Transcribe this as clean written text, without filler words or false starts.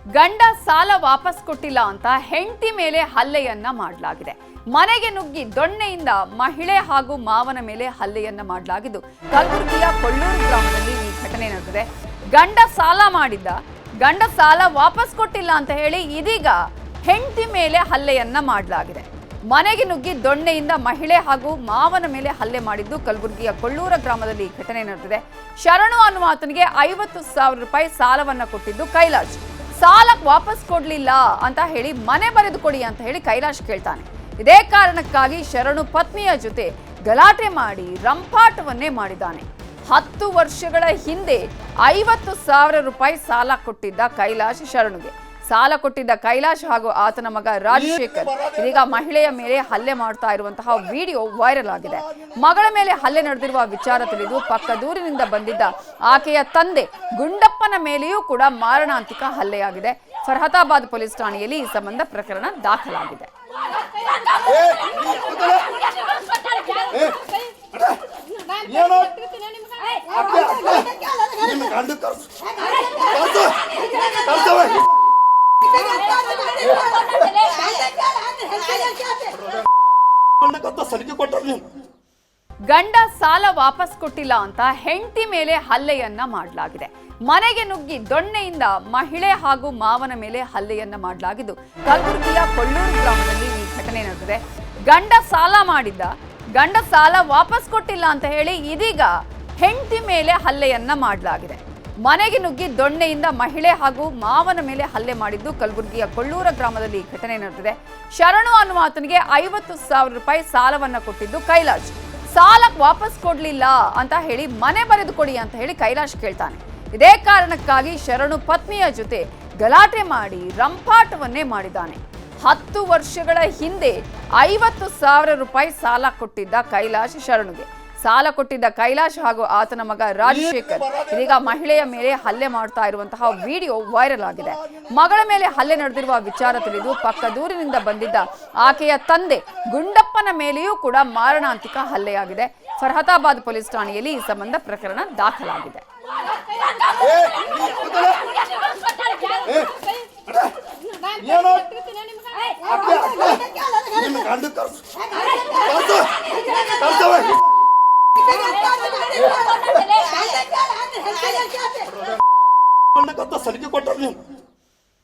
ಗಂಡ ಸಾಲ ವಾಪಸ್ ಕೊಟ್ಟಿಲ್ಲ ಅಂತ ಹೆಂಡತಿ ಮೇಲೆ ಹಲ್ಲೆಯನ್ನ ಮಾಡಲಾಗಿದೆ. ಮನೆಗೆ ನುಗ್ಗಿ ದೊಣ್ಣೆಯಿಂದ ಮಹಿಳೆ ಹಾಗೂ ಮಾವನ ಮೇಲೆ ಹಲ್ಲೆಯನ್ನ ಮಾಡಲಾಗಿದ್ದು ಕಲಬುರಗಿಯ ಕೊಳ್ಳೂರು ಗ್ರಾಮದಲ್ಲಿ ಈ ಘಟನೆ ನಡೆದಿದೆ. ಗಂಡ ಸಾಲ ವಾಪಸ್ ಕೊಟ್ಟಿಲ್ಲ ಅಂತ ಹೇಳಿ ಇದೀಗ ಹೆಂಡತಿ ಮೇಲೆ ಹಲ್ಲೆಯನ್ನ ಮಾಡಲಾಗಿದೆ. ಮನೆಗೆ ನುಗ್ಗಿ ದೊಣ್ಣೆಯಿಂದ ಮಹಿಳೆ ಹಾಗೂ ಮಾವನ ಮೇಲೆ ಹಲ್ಲೆ ಮಾಡಿದ್ದು ಕಲಬುರಗಿಯ ಕೊಳ್ಳೂರ ಗ್ರಾಮದಲ್ಲಿ ಘಟನೆ ನಡೆದಿದೆ. ಶರಣು ಅನ್ನುವ ಆತನಿಗೆ 50,000 ರೂಪಾಯಿ ಸಾಲವನ್ನ ಕೊಟ್ಟಿದ್ದು ಕೈಲಾಶ್. ಸಾಲ ವಾಪಸ್ ಕೊಡ್ಲಿಲ್ಲ ಅಂತ ಹೇಳಿ ಮನೆ ಬರೆದು ಕೊಡಿ ಅಂತ ಹೇಳಿ ಕೈಲಾಶ್ ಕೇಳ್ತಾನೆ. ಇದೇ ಕಾರಣಕ್ಕಾಗಿ ಶರಣು ಪತ್ನಿಯ ಜೊತೆ ಗಲಾಟೆ ಮಾಡಿ ರಂಪಾಟವನ್ನೇ ಮಾಡಿದ್ದಾನೆ. 10 ವರ್ಷಗಳ ಹಿಂದೆ 50,000 ರೂಪಾಯಿ ಸಾಲ ಕೊಟ್ಟಿದ್ದ ಕೈಲಾಶ್ ಶರಣುಗೆ. ಸಾಲ ಕೊಟ್ಟಿದ್ದ ಕೈಲಾಶ್ ಹಾಗೂ ಆತನ ಮಗ ರಾಜಶೇಖರ್ ಇದೀಗ ಮಹಿಳೆಯ ಮೇಲೆ ಹಲ್ಲೆ ಮಾಡ್ತಾ ಇರುವಂತಹ ವಿಡಿಯೋ ವೈರಲ್ ಆಗಿದೆ. ಮಗಳ ಮೇಲೆ ಹಲ್ಲೆ ನಡೆದಿರುವ ವಿಚಾರ ತಿಳಿದು ಪಕ್ಕದೂರಿನಿಂದ ಬಂದಿದ್ದ ಆಕೆಯ ತಂದೆ ಗುಂಡಪ್ಪನ ಮೇಲೆಯೂ ಕೂಡ ಮಾರಣಾಂತಿಕ ಹಲ್ಲೆಯಾಗಿದೆ. ಫರ್ಹತಾಬಾದ್ ಪೊಲೀಸ್ ಠಾಣೆಯಲ್ಲಿ ಈ ಸಂಬಂಧ ಪ್ರಕರಣ ದಾಖಲಾಗಿದೆ. ಗಂಡ ಸಾಲ ವಾಪಸ್ ಕೊಟ್ಟಿಲ್ಲ ಅಂತ ಹೆಂಡತಿ ಮೇಲೆ ಹಲ್ಲೆಯನ್ನ ಮಾಡಲಾಗಿದೆ. ಮನೆಗೆ ನುಗ್ಗಿ ದೊಣ್ಣೆಯಿಂದ ಮಹಿಳೆ ಹಾಗೂ ಮಾವನ ಮೇಲೆ ಹಲ್ಲೆಯನ್ನ ಮಾಡಲಾಗಿದ್ದು ಕಲಬುರಗಿಯ ಕೊಳ್ಳೂರು ಗ್ರಾಮದಲ್ಲಿ ಈ ಘಟನೆ ನಡೆದಿದೆ. ಗಂಡ ಸಾಲ ವಾಪಸ್ ಕೊಟ್ಟಿಲ್ಲ ಅಂತ ಹೇಳಿ ಇದೀಗ ಹೆಂಡತಿ ಮೇಲೆ ಹಲ್ಲೆಯನ್ನ ಮಾಡಲಾಗಿದೆ. ಮನೆಗೆ ನುಗ್ಗಿ ದೊಣ್ಣೆಯಿಂದ ಮಹಿಳೆ ಹಾಗೂ ಮಾವನ ಮೇಲೆ ಹಲ್ಲೆ ಮಾಡಿದ್ದು ಕಲಬುರಗಿಯ ಕೊಳ್ಳೂರ ಗ್ರಾಮದಲ್ಲಿ ಘಟನೆ ನಡೆದಿದೆ. ಶರಣು ಅನ್ನುವ ಆತನಿಗೆ 50,000 ರೂಪಾಯಿ ಸಾಲವನ್ನ ಕೊಟ್ಟಿದ್ದು ಕೈಲಾಶ್. ಸಾಲ ವಾಪಸ್ ಕೊಡ್ಲಿಲ್ಲ ಅಂತ ಹೇಳಿ ಮನೆ ಬರೆದು ಕೊಡಿ ಅಂತ ಹೇಳಿ ಕೈಲಾಶ್ ಕೇಳ್ತಾನೆ. ಇದೇ ಕಾರಣಕ್ಕಾಗಿ ಶರಣು ಪತ್ನಿಯ ಜೊತೆ ಗಲಾಟೆ ಮಾಡಿ ರಂಪಾಟವನ್ನೇ ಮಾಡಿದ್ದಾನೆ. 10 ವರ್ಷಗಳ ಹಿಂದೆ 50,000 ರೂಪಾಯಿ ಸಾಲ ಕೊಟ್ಟಿದ್ದ ಕೈಲಾಶ್ ಶರಣುಗೆ. ಸಾಲ ಕೊಟ್ಟಿದ್ದ ಕೈಲಾಶ್ ಹಾಗೂ ಆತನ ಮಗ ರಾಜಶೇಖರ್ ಇದೀಗ ಮಹಿಳೆಯ ಮೇಲೆ ಹಲ್ಲೆ ಮಾಡ್ತಾ ಇರುವಂತಹ ವಿಡಿಯೋ ವೈರಲ್ ಆಗಿದೆ. ಮಗಳ ಮೇಲೆ ಹಲ್ಲೆ ನಡೆದಿರುವ ವಿಚಾರ ತಿಳಿದು ಪಕ್ಕದೂರಿನಿಂದ ಬಂದಿದ್ದ ಆಕೆಯ ತಂದೆ ಗುಂಡಪ್ಪನ ಮೇಲೆಯೂ ಕೂಡ ಮಾರಣಾಂತಿಕ ಹಲ್ಲೆಯಾಗಿದೆ. ಫರ್ಹತಾಬಾದ್ ಪೊಲೀಸ್ ಠಾಣೆಯಲ್ಲಿ ಈ ಸಂಬಂಧ ಪ್ರಕರಣ ದಾಖಲಾಗಿದೆ. ಸಲಿಕೆ ಕೊಟ್ಟರು ನೀವು